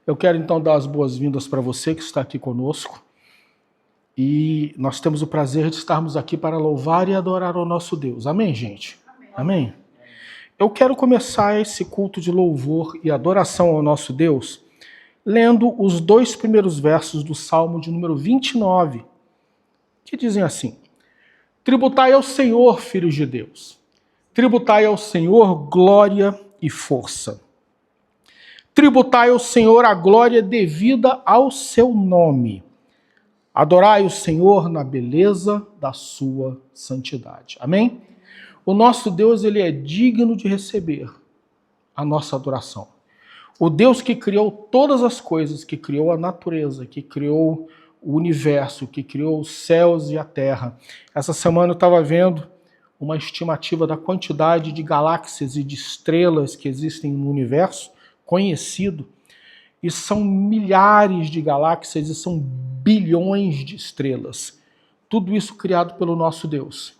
Eu quero então dar as boas-vindas para você que está aqui conosco. E nós temos o prazer de estarmos aqui para louvar e adorar ao nosso Deus. Amém, gente? Amém? Eu quero começar esse culto de louvor e adoração ao nosso Deus lendo os 2 primeiros versos do Salmo de número 29, que dizem assim: Tributai ao Senhor, filhos de Deus. Tributai ao Senhor glória e força. Tributai ao Senhor a glória devida ao seu nome. Adorai o Senhor na beleza da sua santidade. Amém? O nosso Deus, ele é digno de receber a nossa adoração. O Deus que criou todas as coisas, que criou a natureza, que criou o universo, que criou os céus e a terra. Essa semana eu estava vendo uma estimativa da quantidade de galáxias e de estrelas que existem no universo conhecido. E são milhares de galáxias e são bilhões de estrelas. Tudo isso criado pelo nosso Deus.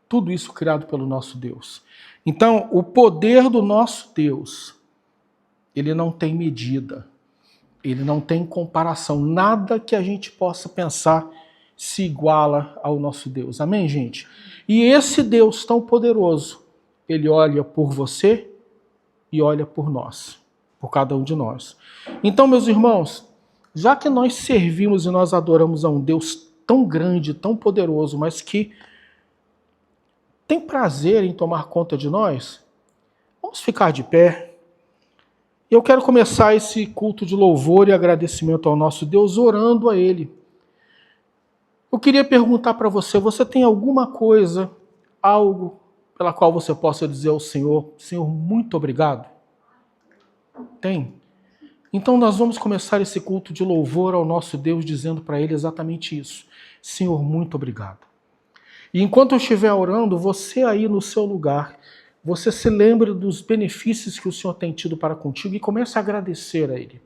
Tudo isso criado pelo nosso Deus. Então, o poder do nosso Deus, ele não tem medida. Ele não tem comparação. Nada que a gente possa pensar se iguala ao nosso Deus. Amém, gente? E esse Deus tão poderoso, ele olha por você e olha por nós, por cada um de nós. Então, meus irmãos, já que nós servimos e nós adoramos a um Deus tão grande, tão poderoso, mas que tem prazer em tomar conta de nós, vamos ficar de pé. Eu quero começar esse culto de louvor e agradecimento ao nosso Deus orando a Ele. Eu queria perguntar para você, você tem alguma coisa, algo pela qual você possa dizer ao Senhor, Senhor, muito obrigado? Tem? Então nós vamos começar esse culto de louvor ao nosso Deus dizendo para Ele exatamente isso. Senhor, muito obrigado. E enquanto eu estiver orando, você aí no seu lugar, você se lembre dos benefícios que o Senhor tem tido para contigo e comece a agradecer a Ele.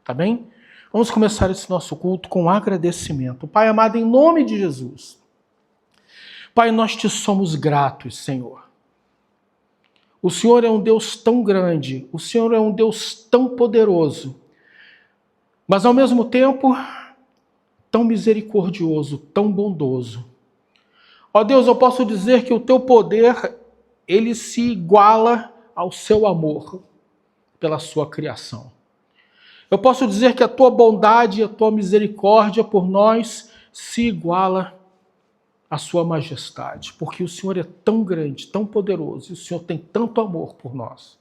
Tá bem? Vamos começar esse nosso culto com agradecimento. Pai amado, em nome de Jesus. Pai, nós te somos gratos, Senhor. O Senhor é um Deus tão grande, o Senhor é um Deus tão poderoso, mas ao mesmo tempo tão misericordioso, tão bondoso. Ó Deus, eu posso dizer que o teu poder, ele se iguala ao seu amor pela sua criação. Eu posso dizer que a tua bondade e a tua misericórdia por nós se iguala à sua majestade, porque o Senhor é tão grande, tão poderoso, e o Senhor tem tanto amor por nós.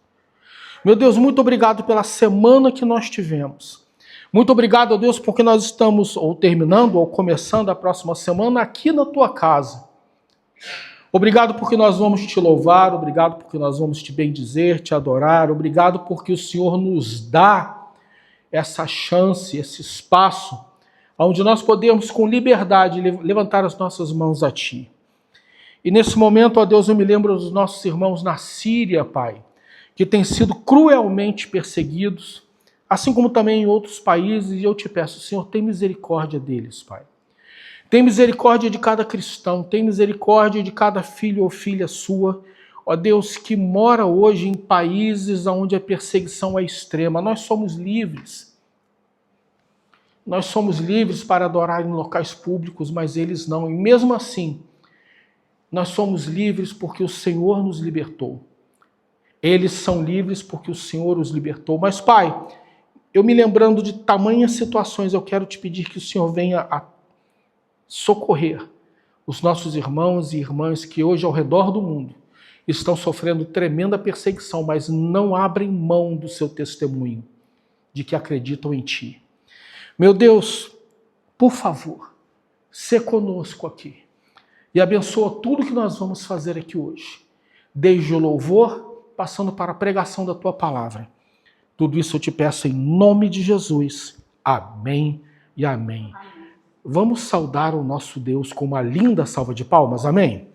Meu Deus, muito obrigado pela semana que nós tivemos. Muito obrigado, ó Deus, porque nós estamos ou terminando ou começando a próxima semana aqui na tua casa. Obrigado porque nós vamos te louvar, obrigado porque nós vamos te bendizer, te adorar, obrigado porque o Senhor nos dá essa chance, esse espaço, onde nós podemos com liberdade levantar as nossas mãos a Ti. E nesse momento, ó Deus, eu me lembro dos nossos irmãos na Síria, Pai, que têm sido cruelmente perseguidos, assim como também em outros países, e eu te peço, Senhor, tem misericórdia deles, Pai. Tem misericórdia de cada cristão, tem misericórdia de cada filho ou filha sua, ó Deus, que mora hoje em países onde a perseguição é extrema. Nós somos livres. Nós somos livres para adorar em locais públicos, mas eles não. E mesmo assim, nós somos livres porque o Senhor nos libertou. Eles são livres porque o Senhor os libertou. Mas, Pai, eu me lembrando de tamanhas situações, eu quero te pedir que o Senhor venha a socorrer os nossos irmãos e irmãs que hoje ao redor do mundo estão sofrendo tremenda perseguição, mas não abrem mão do seu testemunho de que acreditam em Ti. Meu Deus, por favor, sê conosco aqui e abençoa tudo que nós vamos fazer aqui hoje, desde o louvor, passando para a pregação da Tua palavra. Tudo isso eu te peço em nome de Jesus. Amém e amém. Vamos saudar o nosso Deus com uma linda salva de palmas, amém?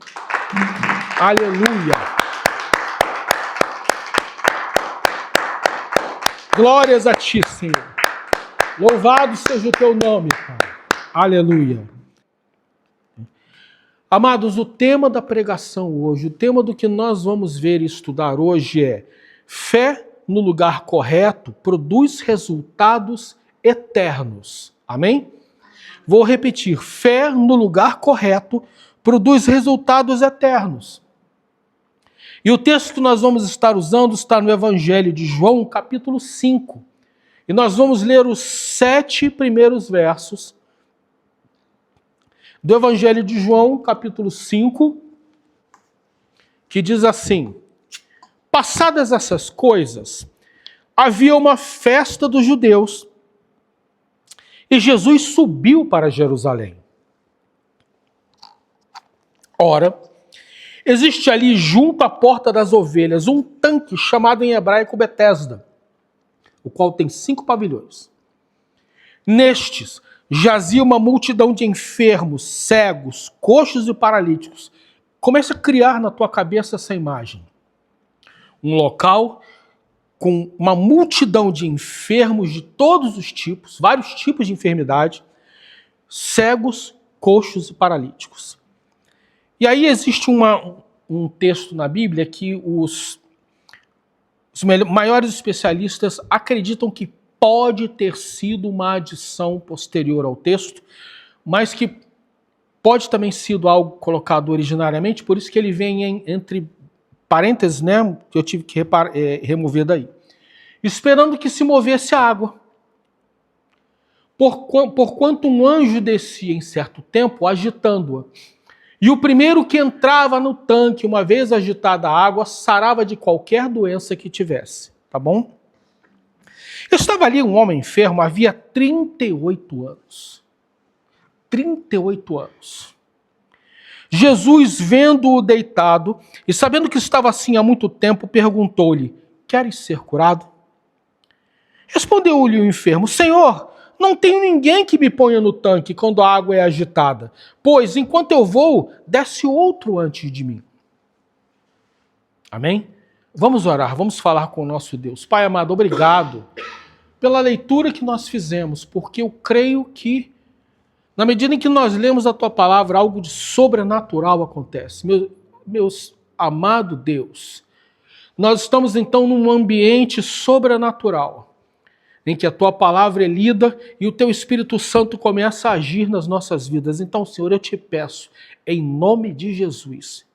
Aleluia! Glórias a Ti, Senhor. Louvado seja o Teu nome, Pai. Aleluia. Amados, o tema da pregação hoje, o tema do que nós vamos ver e estudar hoje é fé no lugar correto produz resultados eternos. Amém? Vou repetir, fé no lugar correto produz resultados eternos. E o texto que nós vamos estar usando está no Evangelho de João, capítulo 5. E nós vamos ler os 7 primeiros versos do Evangelho de João, capítulo 5, que diz assim: passadas essas coisas, havia uma festa dos judeus e Jesus subiu para Jerusalém. Ora, existe ali junto à porta das ovelhas um tanque chamado em hebraico Betesda, o qual tem 5 pavilhões. Nestes jazia uma multidão de enfermos, cegos, coxos e paralíticos. Começa a criar na tua cabeça essa imagem. Um local com uma multidão de enfermos de todos os tipos, vários tipos de enfermidade, cegos, coxos e paralíticos. E aí existe um texto na Bíblia que os maiores especialistas acreditam que pode ter sido uma adição posterior ao texto, mas que pode também sido algo colocado originariamente, por isso que ele vem entre parênteses, né, que eu tive que remover daí. Esperando que se movesse a água. Porquanto um anjo descia em certo tempo, agitando-a. E o primeiro que entrava no tanque, uma vez agitada a água, sarava de qualquer doença que tivesse. Tá bom? Estava ali um homem enfermo, havia 38 anos. 38 anos. Jesus, vendo-o deitado e sabendo que estava assim há muito tempo, perguntou-lhe: queres ser curado? Respondeu-lhe o enfermo: Senhor, não tenho ninguém que me ponha no tanque quando a água é agitada, pois enquanto eu vou, desce outro antes de mim. Amém? Vamos orar, vamos falar com o nosso Deus. Pai amado, obrigado pela leitura que nós fizemos, porque eu creio que, na medida em que nós lemos a Tua palavra, algo de sobrenatural acontece. Meus amado Deus, nós estamos então num ambiente sobrenatural, em que a Tua palavra é lida e o Teu Espírito Santo começa a agir nas nossas vidas. Então, Senhor, eu te peço, em nome de Jesus,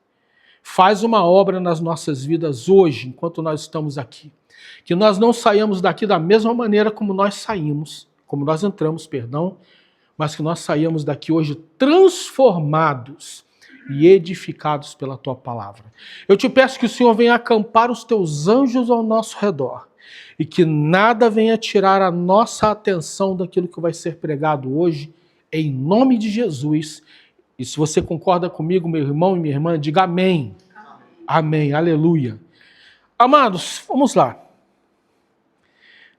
faz uma obra nas nossas vidas hoje, enquanto nós estamos aqui. Que nós não saiamos daqui da mesma maneira como nós saímos, como nós entramos, perdão, mas que nós saíamos daqui hoje transformados e edificados pela Tua palavra. Eu te peço que o Senhor venha acampar os Teus anjos ao nosso redor e que nada venha tirar a nossa atenção daquilo que vai ser pregado hoje, em nome de Jesus. E se você concorda comigo, meu irmão e minha irmã, diga amém. Amém, aleluia. Amados, vamos lá.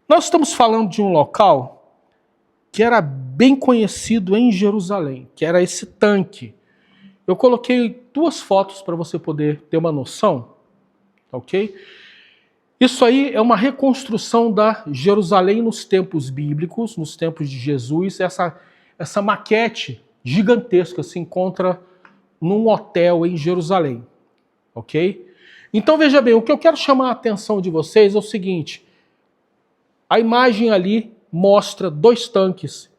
Nós estamos falando de um local que era bem conhecido em Jerusalém, que era esse tanque. Eu coloquei 2 fotos para você poder ter uma noção, ok? Isso aí é uma reconstrução da Jerusalém nos tempos bíblicos, nos tempos de Jesus. Essa maquete gigantesca se encontra num hotel em Jerusalém, ok? Então veja bem, o que eu quero chamar a atenção de vocês é o seguinte: a imagem ali mostra 2 tanques,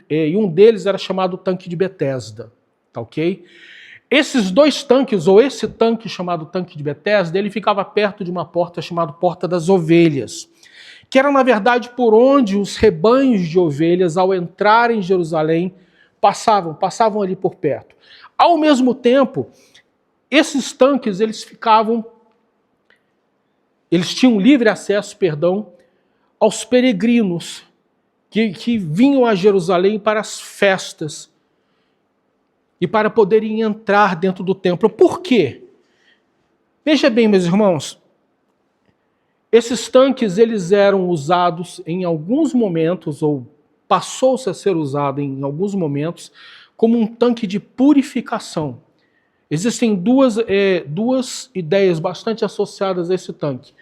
e um deles era chamado tanque de Betesda, tá ok? Esses 2 tanques, ou esse tanque chamado tanque de Betesda, ele ficava perto de uma porta chamada Porta das Ovelhas, que era, na verdade, por onde os rebanhos de ovelhas, ao entrarem em Jerusalém, passavam ali por perto. Ao mesmo tempo, esses tanques, eles tinham livre acesso, aos peregrinos que vinham a Jerusalém para as festas e para poderem entrar dentro do templo. Por quê? Veja bem, meus irmãos, esses tanques eles eram usados em alguns momentos, ou passou-se a ser usado em alguns momentos, como um tanque de purificação. Existem duas ideias bastante associadas a esse tanque.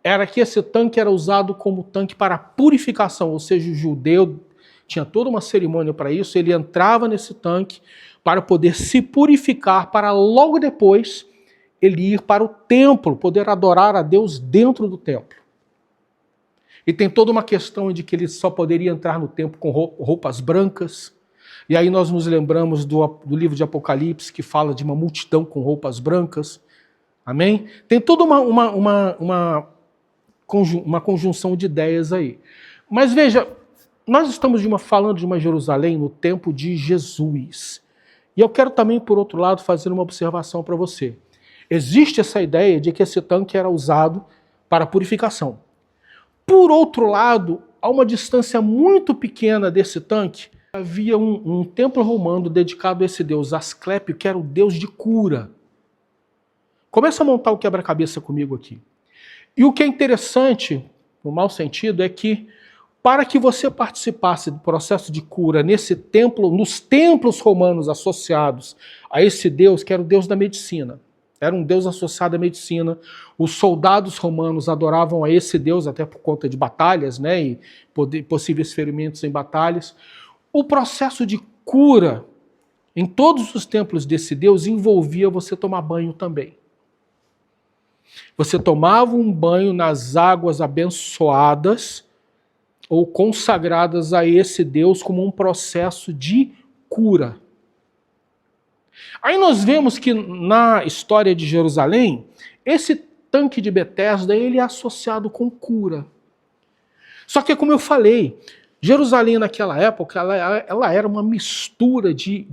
Era que esse tanque era usado como tanque para purificação, ou seja, o judeu tinha toda uma cerimônia para isso, ele entrava nesse tanque para poder se purificar, para logo depois ele ir para o templo, poder adorar a Deus dentro do templo. E tem toda uma questão de que ele só poderia entrar no templo com roupas brancas. E aí nós nos lembramos do livro de Apocalipse, que fala de uma multidão com roupas brancas. Amém? Tem toda uma conjunção de ideias aí. Mas veja, nós estamos falando de uma Jerusalém no tempo de Jesus. E eu quero também, por outro lado, fazer uma observação para você. Existe essa ideia de que esse tanque era usado para purificação. Por outro lado, a uma distância muito pequena desse tanque, havia um templo romano dedicado a esse deus Asclépio, que era o deus de cura. Começa a montar o quebra-cabeça comigo aqui. E o que é interessante, no mau sentido, é que para que você participasse do processo de cura nesse templo, nos templos romanos associados a esse deus, que era o deus da medicina, era um deus associado à medicina, os soldados romanos adoravam a esse deus, até por conta de batalhas, né, e possíveis ferimentos em batalhas. O processo de cura em todos os templos desse deus envolvia você tomar banho também. Você tomava um banho nas águas abençoadas ou consagradas a esse Deus como um processo de cura. Aí nós vemos que na história de Jerusalém, esse tanque de Betesda ele é associado com cura. Só que, como eu falei, Jerusalém naquela época ela era uma mistura de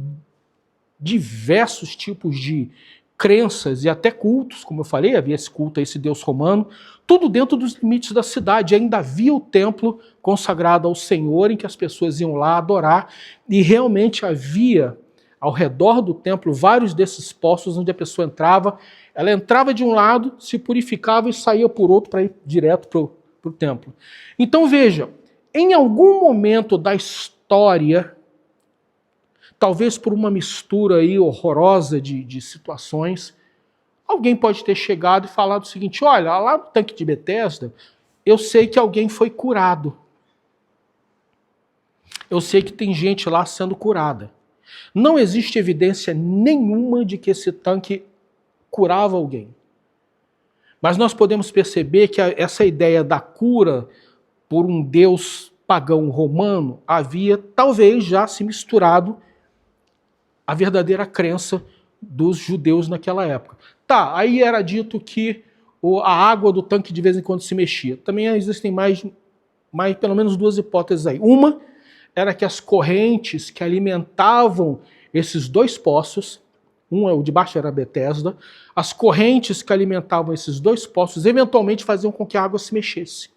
diversos tipos de crenças e até cultos, como eu falei, havia esse culto a esse deus romano, tudo dentro dos limites da cidade. Ainda havia o templo consagrado ao Senhor, em que as pessoas iam lá adorar, e realmente havia, ao redor do templo, vários desses poços onde a pessoa entrava, ela entrava de um lado, se purificava e saía por outro para ir direto para o templo. Então veja, em algum momento da história, talvez por uma mistura aí horrorosa de situações, alguém pode ter chegado e falado o seguinte: olha, lá no tanque de Betesda, eu sei que alguém foi curado. Eu sei que tem gente lá sendo curada. Não existe evidência nenhuma de que esse tanque curava alguém. Mas nós podemos perceber que essa ideia da cura por um deus pagão romano havia talvez já se misturado à verdadeira crença dos judeus naquela época. Tá, aí era dito que a água do tanque de vez em quando se mexia. Também existem mais pelo menos duas hipóteses aí. Uma era que as correntes que alimentavam esses dois poços, o de baixo era Betesda, as correntes que alimentavam esses dois poços eventualmente faziam com que a água se mexesse.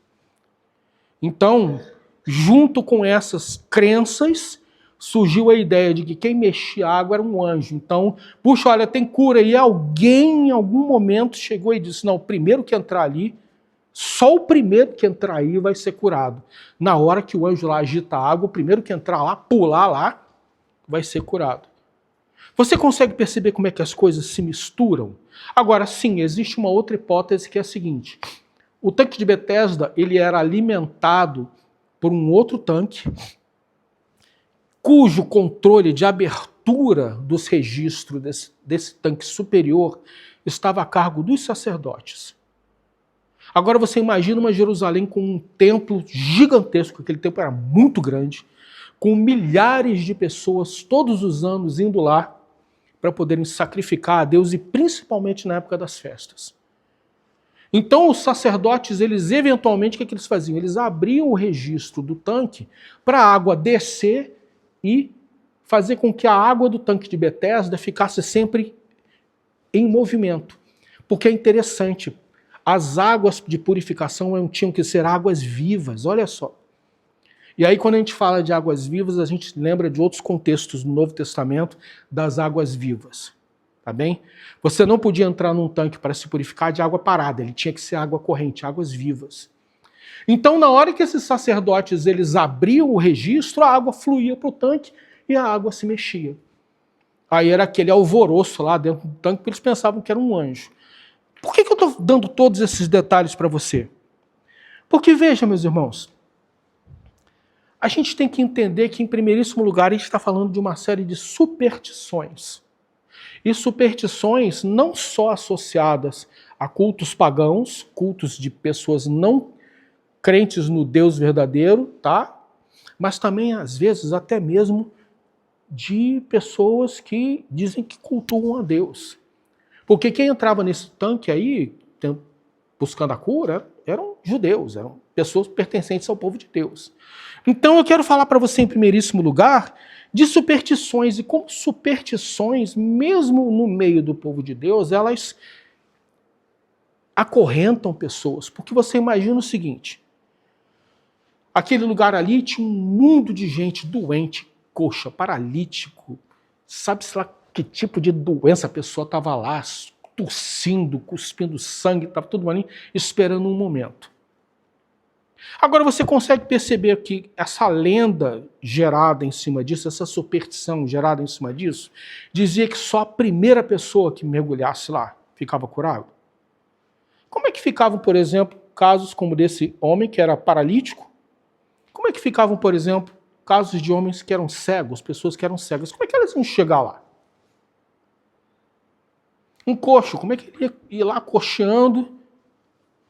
Então, junto com essas crenças, surgiu a ideia de que quem mexia a água era um anjo. Então, puxa, olha, tem cura. E alguém, em algum momento, chegou e disse: não, o primeiro que entrar ali, só o primeiro que entrar aí vai ser curado. Na hora que o anjo lá agita a água, o primeiro que entrar lá, pular lá, vai ser curado. Você consegue perceber como é que as coisas se misturam? Agora, sim, existe uma outra hipótese que é a seguinte: o tanque de Betesda, ele era alimentado por um outro tanque, cujo controle de abertura dos registros desse tanque superior estava a cargo dos sacerdotes. Agora você imagina uma Jerusalém com um templo gigantesco, aquele templo era muito grande, com milhares de pessoas todos os anos indo lá para poderem sacrificar a Deus, e principalmente na época das festas. Então os sacerdotes, eles eventualmente, o que eles faziam? Eles abriam o registro do tanque para a água descer e fazer com que a água do tanque de Betesda ficasse sempre em movimento. Porque é interessante, as águas de purificação tinham que ser águas vivas, olha só. E aí quando a gente fala de águas vivas, a gente lembra de outros contextos no Novo Testamento das águas vivas, tá bem? Você não podia entrar num tanque para se purificar de água parada, ele tinha que ser água corrente, águas vivas. Então, na hora que esses sacerdotes eles abriam o registro, a água fluía para o tanque e a água se mexia. Aí era aquele alvoroço lá dentro do tanque, porque eles pensavam que era um anjo. Por que eu estou dando todos esses detalhes para você? Porque, veja, meus irmãos, a gente tem que entender que, em primeiríssimo lugar, a gente está falando de uma série de superstições. E superstições não só associadas a cultos pagãos, cultos de pessoas não crentes no Deus verdadeiro, tá? Mas também, às vezes, até mesmo de pessoas que dizem que cultuam a Deus. Porque quem entrava nesse tanque aí, buscando a cura, eram judeus, eram pessoas pertencentes ao povo de Deus. Então eu quero falar para você, em primeiríssimo lugar, de superstições, e como superstições, mesmo no meio do povo de Deus, elas acorrentam pessoas. Porque você imagina o seguinte, aquele lugar ali tinha um mundo de gente doente, coxa, paralítico, sabe-se lá que tipo de doença a pessoa estava lá, tossindo, cuspindo sangue, estava tudo ali, esperando um momento. Agora você consegue perceber que essa lenda gerada em cima disso, essa superstição gerada em cima disso, dizia que só a primeira pessoa que mergulhasse lá ficava curado? Como é que ficavam, por exemplo, casos como desse homem que era paralítico? Como é que ficavam, por exemplo, casos de homens que eram cegos, pessoas que eram cegas? Como é que elas iam chegar lá? Um coxo, como é que ele ia ir lá coxeando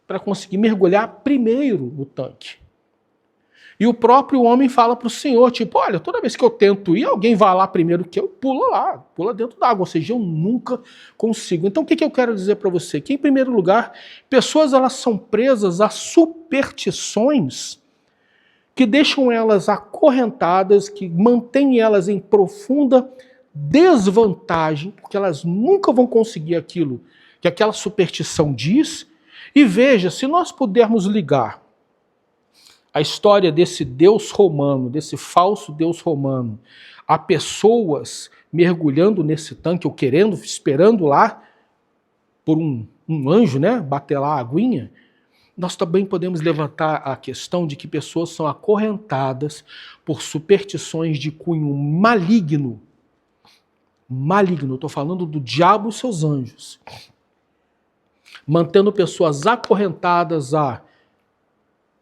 para conseguir mergulhar primeiro no tanque? E o próprio homem fala para o Senhor, tipo, olha, toda vez que eu tento ir, alguém vai lá primeiro que eu, pula dentro da água, ou seja, eu nunca consigo. Então o que eu quero dizer para você? Que em primeiro lugar, pessoas elas são presas a superstições que deixam elas acorrentadas, que mantêm elas em profunda desvantagem, porque elas nunca vão conseguir aquilo que aquela superstição diz. E veja, se nós pudermos ligar a história desse Deus romano, desse falso Deus romano, a pessoas mergulhando nesse tanque, ou querendo, esperando lá por um anjo, né, bater lá a aguinha, nós também podemos levantar a questão de que pessoas são acorrentadas por superstições de cunho maligno. Maligno, estou falando do diabo e seus anjos. Mantendo pessoas acorrentadas a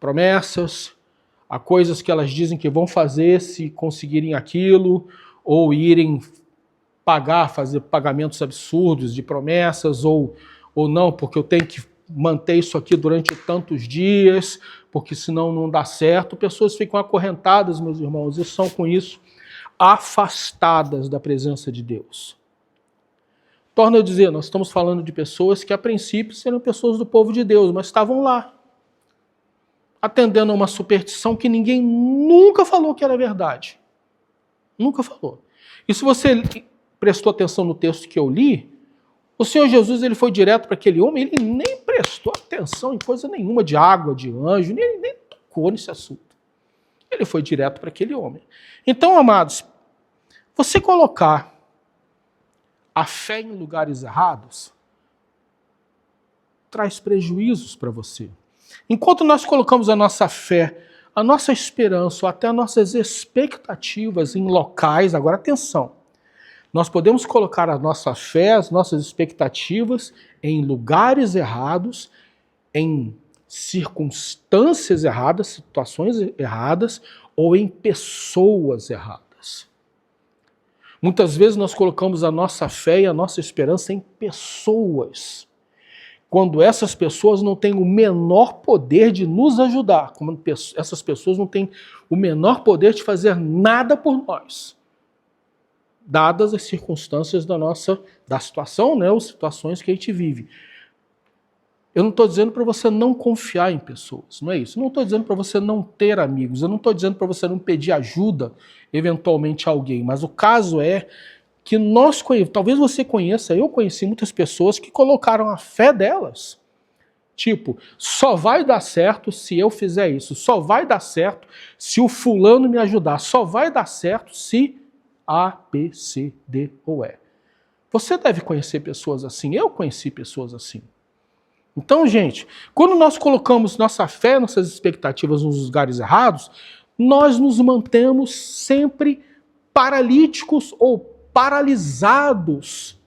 promessas, a coisas que elas dizem que vão fazer se conseguirem aquilo, ou irem fazer pagamentos absurdos de promessas, ou não, porque eu tenho que manter isso aqui durante tantos dias, porque senão não dá certo. Pessoas ficam acorrentadas, meus irmãos, e são com isso afastadas da presença de Deus. Torna eu dizer, nós estamos falando de pessoas que a princípio seriam pessoas do povo de Deus, mas estavam lá, atendendo a uma superstição que ninguém nunca falou que era verdade. Nunca falou. E se você prestou atenção no texto que eu li, o Senhor Jesus ele foi direto para aquele homem, ele nem prestou atenção em coisa nenhuma de água, de anjo, nem tocou nesse assunto. Ele foi direto para aquele homem. Então, amados, você colocar a fé em lugares errados traz prejuízos para você. Enquanto nós colocamos a nossa fé, a nossa esperança, ou até as nossas expectativas em locais, agora atenção, nós podemos colocar a nossa fé, as nossas expectativas em lugares errados, em circunstâncias erradas, situações erradas, ou em pessoas erradas. Muitas vezes nós colocamos a nossa fé e a nossa esperança em pessoas, quando essas pessoas não têm o menor poder de nos ajudar, quando essas pessoas não têm o menor poder de fazer nada por nós, dadas as circunstâncias da situação, né, ou situações que a gente vive. Eu não estou dizendo para você não confiar em pessoas, não é isso. Eu não estou dizendo para você não ter amigos, eu não estou dizendo para você não pedir ajuda, eventualmente, a alguém, mas o caso é que talvez você conheça, eu conheci muitas pessoas que colocaram a fé delas, tipo, só vai dar certo se eu fizer isso, só vai dar certo se o fulano me ajudar, só vai dar certo se A, B, C, D ou E. Você deve conhecer pessoas assim, eu conheci pessoas assim. Então, gente, quando nós colocamos nossa fé, nossas expectativas nos lugares errados, nós nos mantemos sempre paralíticos ou paralisados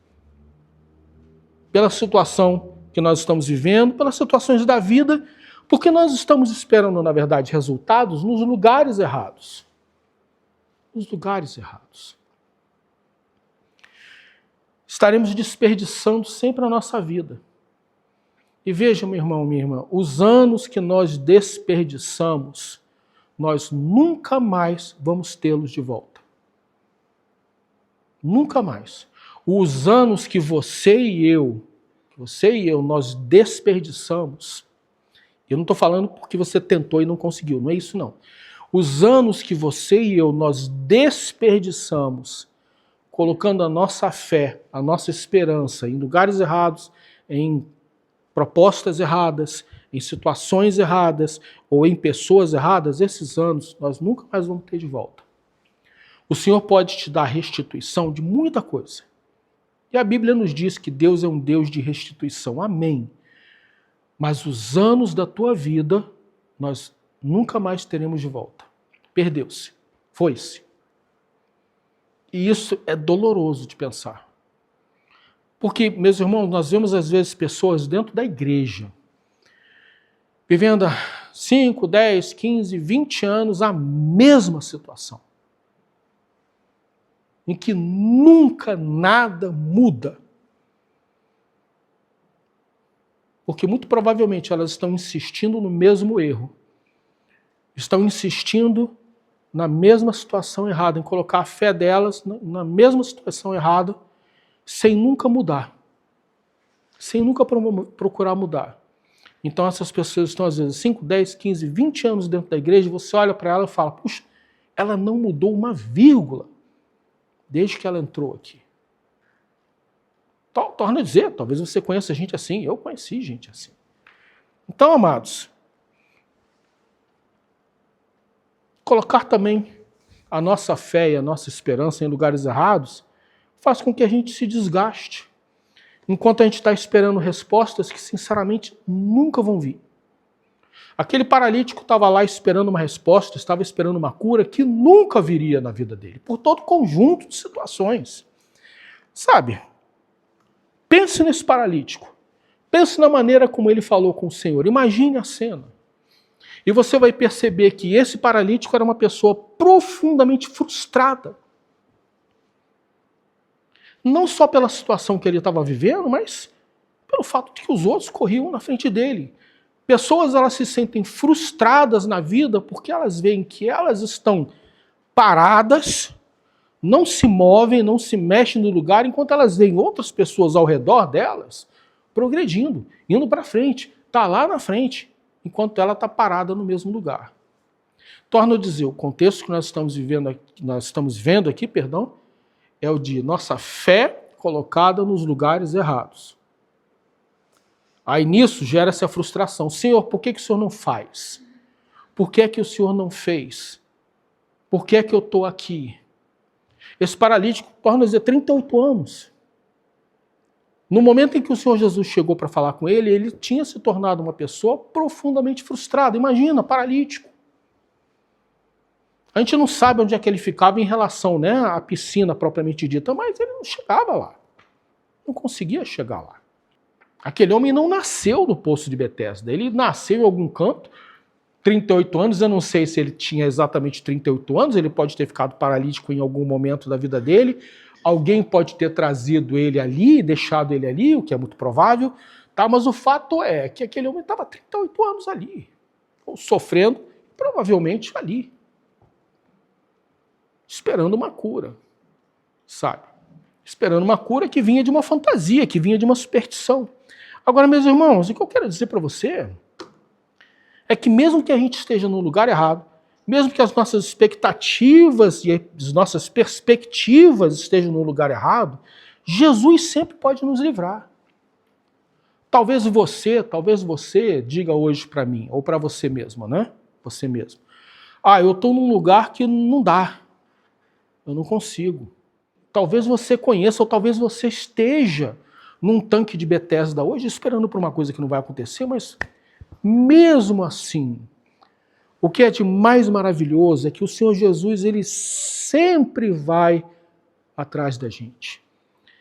pela situação que nós estamos vivendo, pelas situações da vida, porque nós estamos esperando, na verdade, resultados nos lugares errados. Nos lugares errados. estaremos desperdiçando sempre a nossa vida. E veja, meu irmão, minha irmã, os anos que nós desperdiçamos, nós nunca mais vamos tê-los de volta. Nunca mais. Os anos que você e eu, nós desperdiçamos, eu não estou falando porque você tentou e não conseguiu, não é isso não. Os anos que você e eu, nós desperdiçamos, colocando a nossa fé, a nossa esperança em lugares errados, em propostas erradas, em situações erradas ou em pessoas erradas, esses anos nós nunca mais vamos ter de volta. O Senhor pode te dar restituição de muita coisa. E a Bíblia nos diz que Deus é um Deus de restituição. Amém. Mas os anos da tua vida, nós nunca mais teremos de volta. Perdeu-se. Foi-se. E isso é doloroso de pensar. Porque, meus irmãos, nós vemos às vezes pessoas dentro da igreja vivendo há 5, 10, 15, 20 anos a mesma situação. Em que nunca nada muda. Porque muito provavelmente elas estão insistindo no mesmo erro. Estão insistindo na mesma situação errada, em colocar a fé delas na mesma situação errada, sem nunca mudar. Sem nunca procurar mudar. Então essas pessoas estão às vezes 5, 10, 15, 20 anos dentro da igreja, você olha para ela e fala, puxa, ela não mudou uma vírgula desde que ela entrou aqui. Torna a dizer, talvez você conheça gente assim, eu conheci gente assim. Então, amados, colocar também a nossa fé e a nossa esperança em lugares errados faz com que a gente se desgaste, enquanto a gente está esperando respostas que, sinceramente, nunca vão vir. Aquele paralítico estava lá esperando uma resposta, estava esperando uma cura que nunca viria na vida dele, por todo conjunto de situações. Sabe, pense nesse paralítico, pense na maneira como ele falou com o Senhor, imagine a cena. E você vai perceber que esse paralítico era uma pessoa profundamente frustrada. Não só pela situação que ele estava vivendo, mas pelo fato de que os outros corriam na frente dele. Pessoas, elas se sentem frustradas na vida porque elas veem que elas estão paradas, não se movem, não se mexem no lugar, enquanto elas veem outras pessoas ao redor delas progredindo, indo para frente, está lá na frente, enquanto ela está parada no mesmo lugar. Torno a dizer, o contexto que nós estamos vendo aqui, é o de nossa fé colocada nos lugares errados. Aí nisso gera-se a frustração. Senhor, por que o Senhor não faz? Por que o Senhor não fez? Por que eu estou aqui? Esse paralítico, torna a dizer, 38 anos. No momento em que o Senhor Jesus chegou para falar com ele, ele tinha se tornado uma pessoa profundamente frustrada. Imagina, paralítico. A gente não sabe onde é que ele ficava em relação, né, à piscina propriamente dita, mas ele não chegava lá. Não conseguia chegar lá. Aquele homem não nasceu no Poço de Betesda. Ele nasceu em algum canto, 38 anos, eu não sei se ele tinha exatamente 38 anos, ele pode ter ficado paralítico em algum momento da vida dele, alguém pode ter trazido ele ali, deixado ele ali, o que é muito provável, tá? Mas o fato é que aquele homem estava 38 anos ali, sofrendo, provavelmente ali, esperando uma cura, sabe? Esperando uma cura que vinha de uma fantasia, que vinha de uma superstição. Agora, meus irmãos, o que eu quero dizer para você é que mesmo que a gente esteja no lugar errado, mesmo que as nossas expectativas e as nossas perspectivas estejam no lugar errado, Jesus sempre pode nos livrar. Talvez você diga hoje para mim, ou para você mesmo, né? Você mesmo. Eu estou num lugar que não dá. Eu não consigo. Talvez você conheça, ou talvez você esteja num tanque de Betesda hoje, esperando por uma coisa que não vai acontecer, mas mesmo assim, o que é de mais maravilhoso é que o Senhor Jesus, ele sempre vai atrás da gente.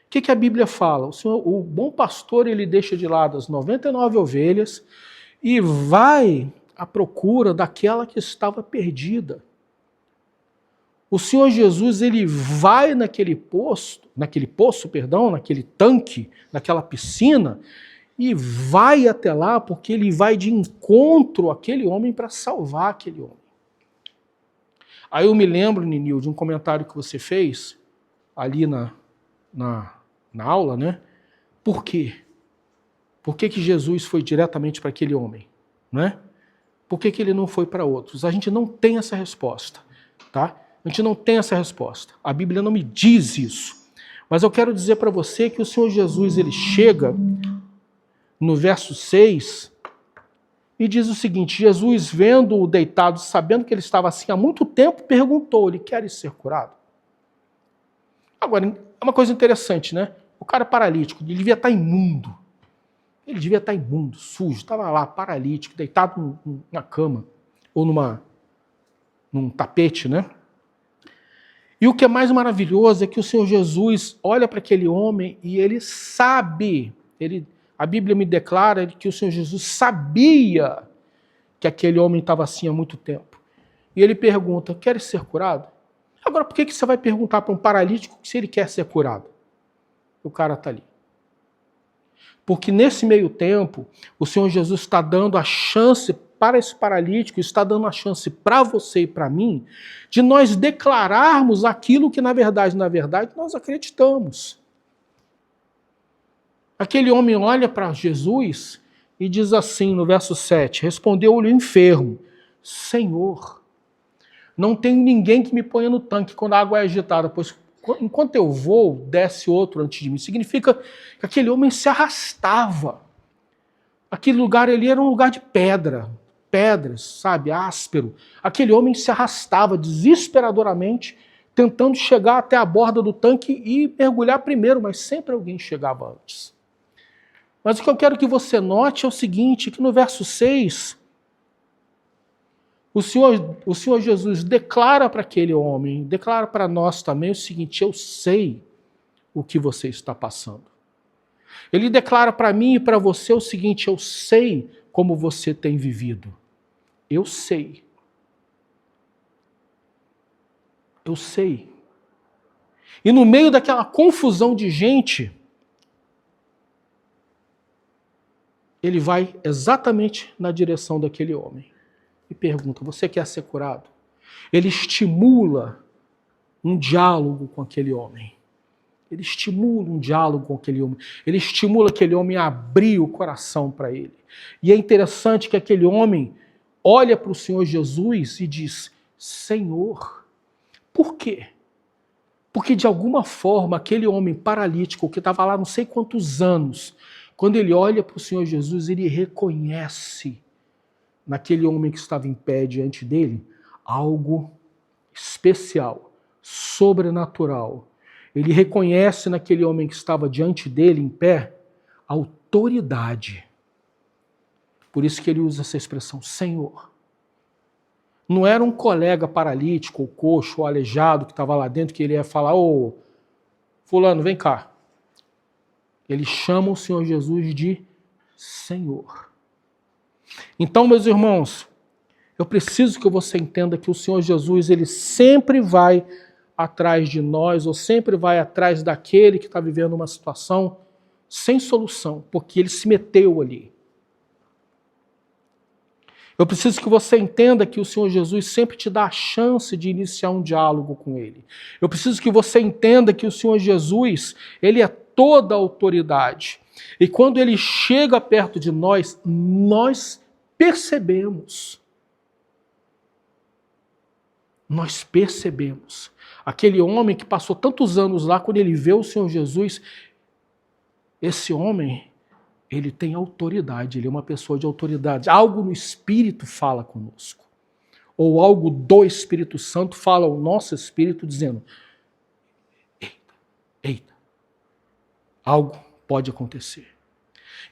O que a Bíblia fala? O bom pastor, ele deixa de lado as 99 ovelhas e vai à procura daquela que estava perdida. o Senhor Jesus, ele vai naquele poço, naquele tanque, naquela piscina, e vai até lá porque ele vai de encontro àquele homem para salvar aquele homem. Aí eu me lembro, Ninil, de um comentário que você fez ali na aula, né? Por quê? Por que Jesus foi diretamente para aquele homem? Né? Por que ele não foi para outros? A gente não tem essa resposta, tá? A gente não tem essa resposta. A Bíblia não me diz isso. Mas eu quero dizer para você que o Senhor Jesus, ele chega no verso 6 e diz o seguinte: Jesus, vendo-o deitado, sabendo que ele estava assim há muito tempo, perguntou-lhe: queres ser curado? Agora, é uma coisa interessante, né? O cara paralítico, ele devia estar imundo. Ele devia estar imundo, sujo, estava lá, paralítico, deitado na cama, ou num tapete, né? E o que é mais maravilhoso é que o Senhor Jesus olha para aquele homem e ele sabe, a Bíblia me declara que o Senhor Jesus sabia que aquele homem estava assim há muito tempo. E ele pergunta: queres ser curado? Agora, por que você vai perguntar para um paralítico se ele quer ser curado? O cara está ali. Porque nesse meio tempo, o Senhor Jesus está dando a chance para esse paralítico, está dando a chance para você e para mim, de nós declararmos aquilo que na verdade nós acreditamos. Aquele homem olha para Jesus e diz assim no verso 7, respondeu-lhe o enfermo: Senhor, não tem ninguém que me ponha no tanque quando a água é agitada, pois enquanto eu vou, desce outro antes de mim. Significa que aquele homem se arrastava. Aquele lugar ali era um lugar de pedras, sabe, áspero. Aquele homem se arrastava desesperadoramente, tentando chegar até a borda do tanque e mergulhar primeiro, mas sempre alguém chegava antes. Mas o que eu quero que você note é o seguinte, que no verso 6, o Senhor Jesus declara para aquele homem, declara para nós também o seguinte: eu sei o que você está passando. Ele declara para mim e para você o seguinte: eu sei como você tem vivido. Eu sei. Eu sei. E no meio daquela confusão de gente, ele vai exatamente na direção daquele homem e pergunta: você quer ser curado? Ele estimula um diálogo com aquele homem. Ele estimula um diálogo com aquele homem. Ele estimula aquele homem a abrir o coração para ele. E é interessante que aquele homem olha para o Senhor Jesus e diz: Senhor. Por quê? Porque de alguma forma aquele homem paralítico que estava lá não sei quantos anos, quando ele olha para o Senhor Jesus, ele reconhece naquele homem que estava em pé diante dele algo especial, sobrenatural. Ele reconhece naquele homem que estava diante dele, em pé, autoridade. Por isso que ele usa essa expressão, Senhor. Não era um colega paralítico, ou coxo, ou aleijado que estava lá dentro, que ele ia falar: ô, fulano, vem cá. Ele chama o Senhor Jesus de Senhor. Então, meus irmãos, eu preciso que você entenda que o Senhor Jesus, ele sempre vai atrás de nós, ou sempre vai atrás daquele que está vivendo uma situação sem solução, porque ele se meteu ali. Eu preciso que você entenda que o Senhor Jesus sempre te dá a chance de iniciar um diálogo com ele. Eu preciso que você entenda que o Senhor Jesus, ele é toda a autoridade. E quando ele chega perto de nós, nós percebemos. Nós percebemos. Aquele homem que passou tantos anos lá, quando ele vê o Senhor Jesus, esse homem, ele tem autoridade, ele é uma pessoa de autoridade. Algo no Espírito fala conosco. Ou algo do Espírito Santo fala ao nosso espírito dizendo: eita, algo pode acontecer.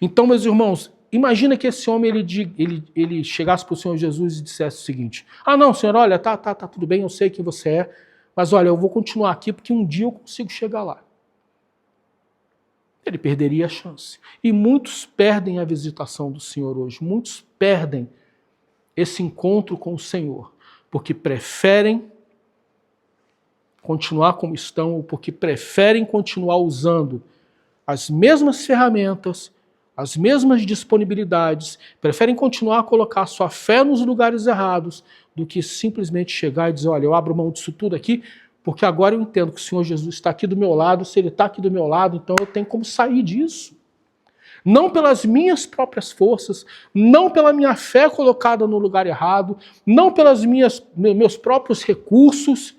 Então, meus irmãos, imagina que esse homem ele chegasse para o Senhor Jesus e dissesse o seguinte: ah não, Senhor, olha, tá tudo bem, eu sei quem você é, mas olha, eu vou continuar aqui porque um dia eu consigo chegar lá. Ele perderia a chance. E muitos perdem a visitação do Senhor hoje. Muitos perdem esse encontro com o Senhor, porque preferem continuar como estão ou porque preferem continuar usando as mesmas ferramentas, as mesmas disponibilidades, preferem continuar a colocar sua fé nos lugares errados do que simplesmente chegar e dizer, olha, eu abro mão disso tudo aqui, porque agora eu entendo que o Senhor Jesus está aqui do meu lado, se Ele está aqui do meu lado, então eu tenho como sair disso. Não pelas minhas próprias forças, não pela minha fé colocada no lugar errado, não pelos meus próprios recursos,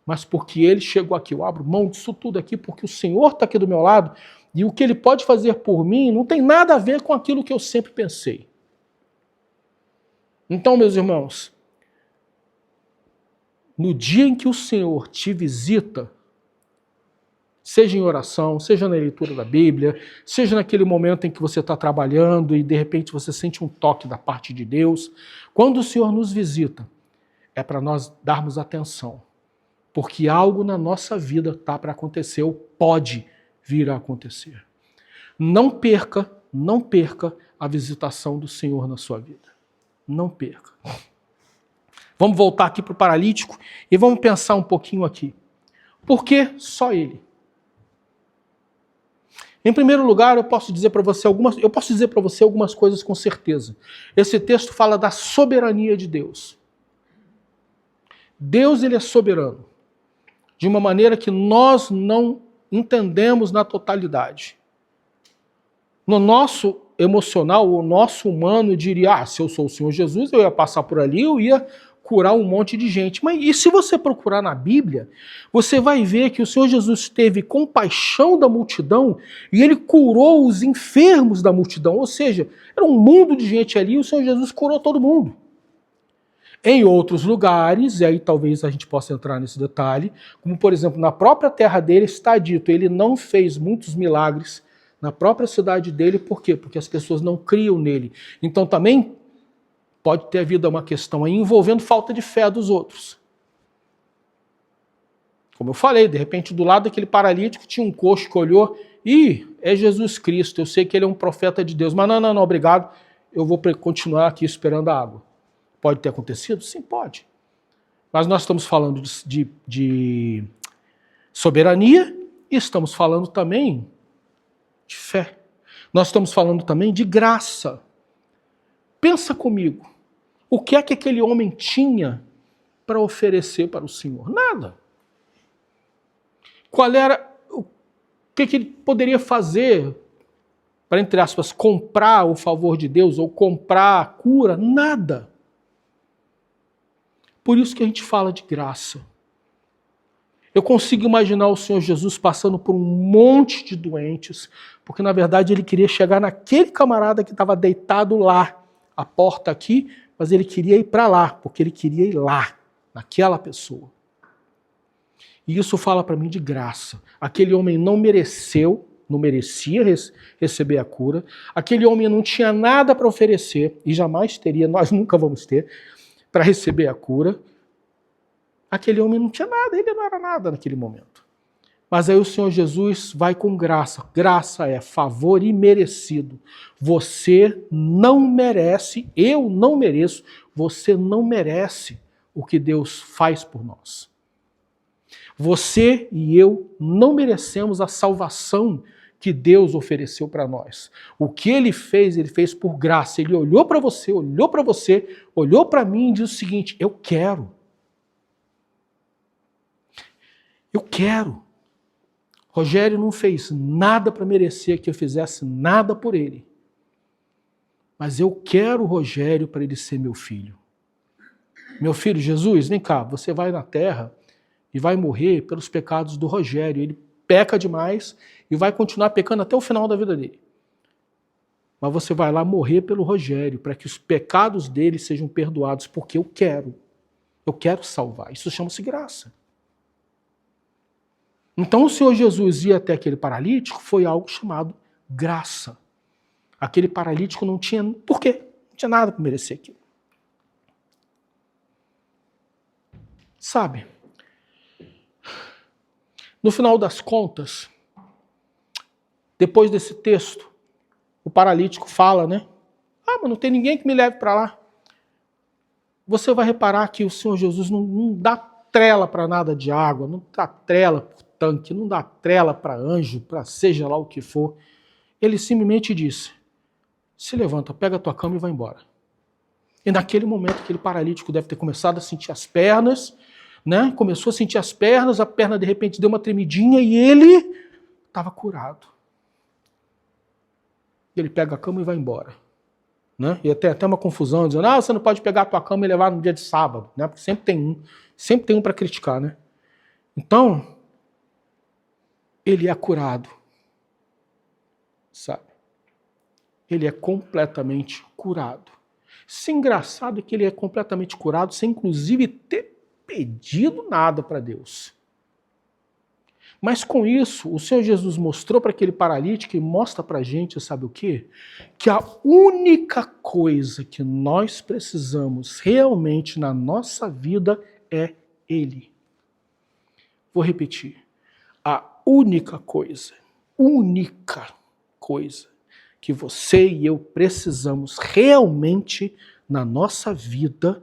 mas porque Ele chegou aqui. Eu abro mão disso tudo aqui porque o Senhor está aqui do meu lado e o que Ele pode fazer por mim não tem nada a ver com aquilo que eu sempre pensei. Então, meus irmãos, no dia em que o Senhor te visita, seja em oração, seja na leitura da Bíblia, seja naquele momento em que você está trabalhando e de repente você sente um toque da parte de Deus, quando o Senhor nos visita, é para nós darmos atenção, porque algo na nossa vida está para acontecer ou pode vir a acontecer. Não perca a visitação do Senhor na sua vida. Não perca. Vamos voltar aqui para o paralítico e vamos pensar um pouquinho aqui. Por que só ele? Em primeiro lugar, eu posso dizer para você algumas coisas com certeza. Esse texto fala da soberania de Deus. Deus, ele é soberano, de uma maneira que nós não entendemos na totalidade. No nosso emocional, o nosso humano diria, se eu sou o Senhor Jesus, eu ia passar por ali, eu ia curar um monte de gente. Mas e se você procurar na Bíblia, você vai ver que o Senhor Jesus teve compaixão da multidão e ele curou os enfermos da multidão. Ou seja, era um mundo de gente ali e o Senhor Jesus curou todo mundo. Em outros lugares, e aí talvez a gente possa entrar nesse detalhe, como por exemplo, na própria terra dele está dito, ele não fez muitos milagres na própria cidade dele, por quê? Porque as pessoas não criam nele. Então também pode ter havido uma questão aí envolvendo falta de fé dos outros. Como eu falei, de repente do lado daquele paralítico tinha um coxo que olhou, é Jesus Cristo, eu sei que ele é um profeta de Deus, mas não, obrigado, eu vou continuar aqui esperando a água. Pode ter acontecido? Sim, pode. Mas nós estamos falando de soberania e estamos falando também de fé. Nós estamos falando também de graça. Pensa comigo. O que é que aquele homem tinha para oferecer para o Senhor? Nada. O que ele poderia fazer para, entre aspas, comprar o favor de Deus ou comprar a cura? Nada. Por isso que a gente fala de graça. Eu consigo imaginar o Senhor Jesus passando por um monte de doentes, porque na verdade ele queria chegar naquele camarada que estava deitado lá, a porta aqui, mas ele queria ir para lá, porque ele queria ir lá, naquela pessoa. E isso fala para mim de graça. Aquele homem não merecia receber a cura, aquele homem não tinha nada para oferecer, e jamais teria, nós nunca vamos ter, para receber a cura. Aquele homem não tinha nada, ele não era nada naquele momento. Mas aí o Senhor Jesus vai com graça. Graça é favor imerecido. Você não merece, eu não mereço, você não merece o que Deus faz por nós. Você e eu não merecemos a salvação que Deus ofereceu para nós. O que ele fez por graça. Ele olhou para você, olhou para mim e disse o seguinte, eu quero. Rogério não fez nada para merecer que eu fizesse nada por ele. Mas eu quero o Rogério para ele ser meu filho. Meu filho Jesus, vem cá, você vai na terra e vai morrer pelos pecados do Rogério. Ele peca demais e vai continuar pecando até o final da vida dele. Mas você vai lá morrer pelo Rogério, para que os pecados dele sejam perdoados, porque eu quero salvar. Isso chama-se graça. Então o Senhor Jesus ir até aquele paralítico foi algo chamado graça. Aquele paralítico não tinha... Por quê? Não tinha nada para merecer aquilo. Sabe? No final das contas, depois desse texto, o paralítico fala, né? Mas não tem ninguém que me leve para lá. Você vai reparar que o Senhor Jesus não dá trela para nada de água, não dá trela para tanque, não dá trela para anjo, para seja lá o que for. Ele simplesmente disse, se levanta, pega a tua cama e vai embora. E naquele momento aquele paralítico deve ter começado a sentir as pernas, né? Começou a sentir as pernas, a perna de repente deu uma tremidinha e ele estava curado. Ele pega a cama e vai embora. Né? E tem até uma confusão, dizendo, você não pode pegar a tua cama e levar no dia de sábado, né? Porque sempre tem um para criticar, né? Então, ele é curado, sabe? Ele é completamente curado. Isso é engraçado que ele é completamente curado sem inclusive ter pedido nada para Deus. Mas com isso, o Senhor Jesus mostrou para aquele paralítico e mostra para a gente, sabe o quê? Que a única coisa que nós precisamos realmente na nossa vida é Ele. Vou repetir. A única coisa que você e eu precisamos realmente na nossa vida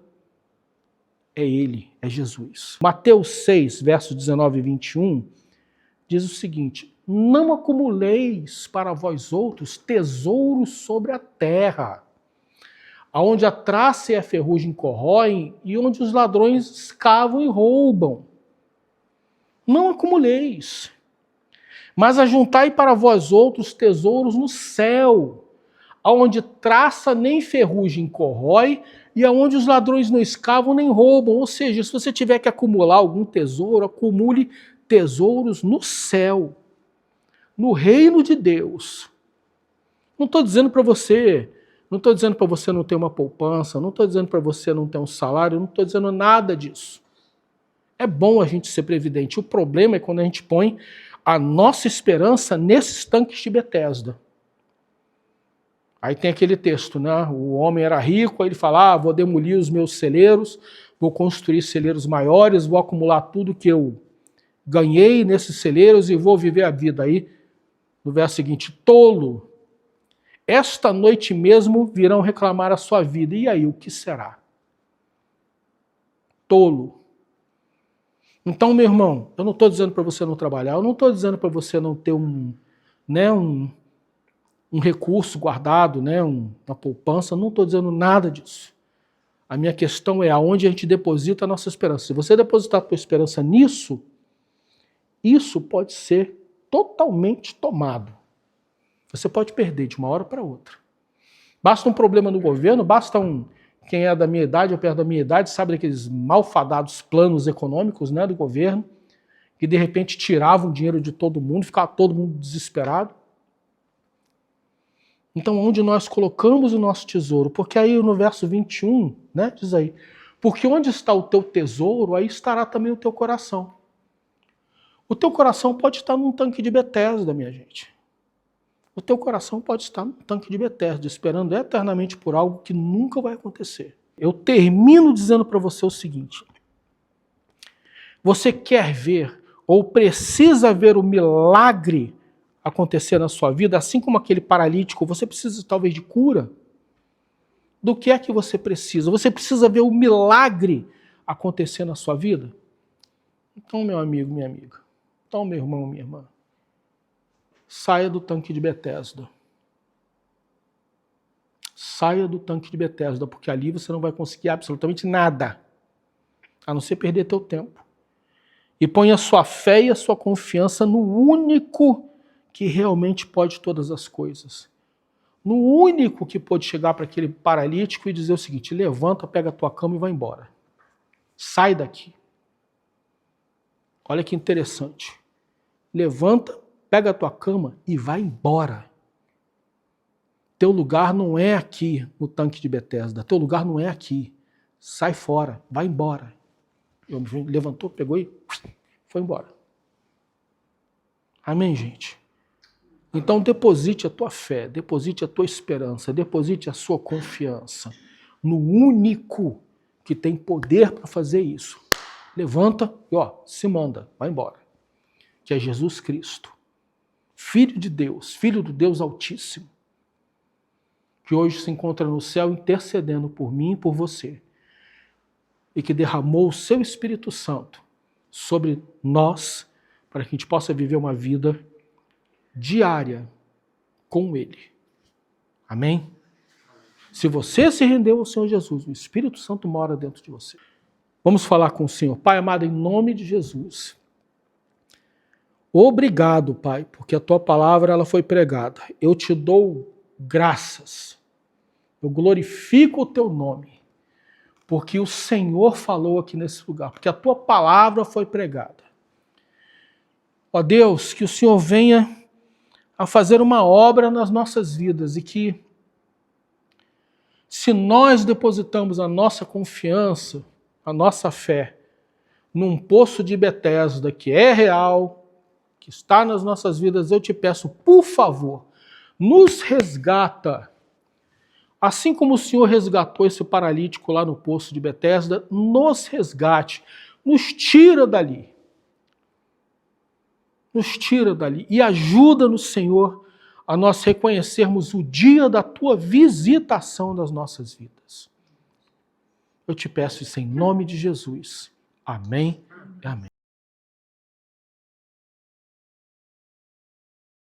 é Ele, é Jesus. Mateus 6, versos 19 e 21, diz o seguinte, não acumuleis para vós outros tesouros sobre a terra, onde a traça e a ferrugem corroem e onde os ladrões escavam e roubam. Não acumuleis, mas ajuntai para vós outros tesouros no céu, onde traça nem ferrugem corrói e aonde os ladrões não escavam nem roubam. Ou seja, se você tiver que acumular algum tesouro, acumule tesouros no céu, no reino de Deus. Não estou dizendo para você não ter uma poupança, não estou dizendo para você não ter um salário, não estou dizendo nada disso. É bom a gente ser previdente. O problema é quando a gente põe a nossa esperança nesses tanques de Betesda. Aí tem aquele texto, né? O homem era rico, aí ele fala, vou demolir os meus celeiros, vou construir celeiros maiores, vou acumular tudo que eu ganhei nesses celeiros e vou viver a vida. Aí, no verso seguinte, tolo, esta noite mesmo virão reclamar a sua vida. E aí, o que será? Tolo. Então, meu irmão, eu não estou dizendo para você não trabalhar, eu não estou dizendo para você não ter um recurso guardado, uma poupança, eu não estou dizendo nada disso. A minha questão é aonde a gente deposita a nossa esperança. Se você depositar a sua esperança nisso, isso pode ser totalmente tomado. Você pode perder de uma hora para outra. Basta um problema no governo, quem é da minha idade ou perto da minha idade, sabe daqueles malfadados planos econômicos, do governo, que de repente tiravam o dinheiro de todo mundo, ficava todo mundo desesperado. Então, onde nós colocamos o nosso tesouro? Porque aí no verso 21, diz aí, porque onde está o teu tesouro, aí estará também o teu coração. O teu coração pode estar num tanque de Betesda, minha gente. O teu coração pode estar num tanque de Betesda, esperando eternamente por algo que nunca vai acontecer. Eu termino dizendo para você o seguinte. Você quer ver ou precisa ver o milagre acontecer na sua vida, assim como aquele paralítico, você precisa talvez de cura? Do que é que você precisa? Você precisa ver o milagre acontecer na sua vida? Então, meu amigo, minha amiga, então, meu irmão, minha irmã, saia do tanque de Betesda. Saia do tanque de Betesda, porque ali você não vai conseguir absolutamente nada, a não ser perder teu tempo. E ponha a sua fé e a sua confiança no único que realmente pode todas as coisas. No único que pôde chegar para aquele paralítico e dizer o seguinte, levanta, pega a tua cama e vai embora. Sai daqui. Olha que interessante. Levanta, pega a tua cama e vai embora. Teu lugar não é aqui no tanque de Betesda. Teu lugar não é aqui. Sai fora, vai embora. Levantou, pegou e foi embora. Amém, gente? Então deposite a tua fé, deposite a tua esperança, deposite a sua confiança no único que tem poder para fazer isso. Levanta e se manda, vai embora. Que é Jesus Cristo, Filho de Deus, Filho do Deus Altíssimo, que hoje se encontra no céu intercedendo por mim e por você. e que derramou o seu Espírito Santo sobre nós, para que a gente possa viver uma vida diária com Ele. Amém? Se você se rendeu ao Senhor Jesus, o Espírito Santo mora dentro de você. Vamos falar com o Senhor. Pai amado, em nome de Jesus. Obrigado, Pai, porque a Tua palavra ela foi pregada. Eu te dou graças. Eu glorifico o Teu nome. Porque o Senhor falou aqui nesse lugar. Porque a Tua palavra foi pregada. Ó Deus, que o Senhor venha a fazer uma obra nas nossas vidas e que, se nós depositamos a nossa confiança, a nossa fé, num poço de Betesda que é real, que está nas nossas vidas, eu te peço, por favor, nos resgata. Assim como o Senhor resgatou esse paralítico lá no poço de Betesda, nos resgate, nos tira dali. Nos tira dali e ajuda-nos, Senhor, a nós reconhecermos o dia da Tua visitação das nossas vidas. Eu te peço isso em nome de Jesus. Amém e amém.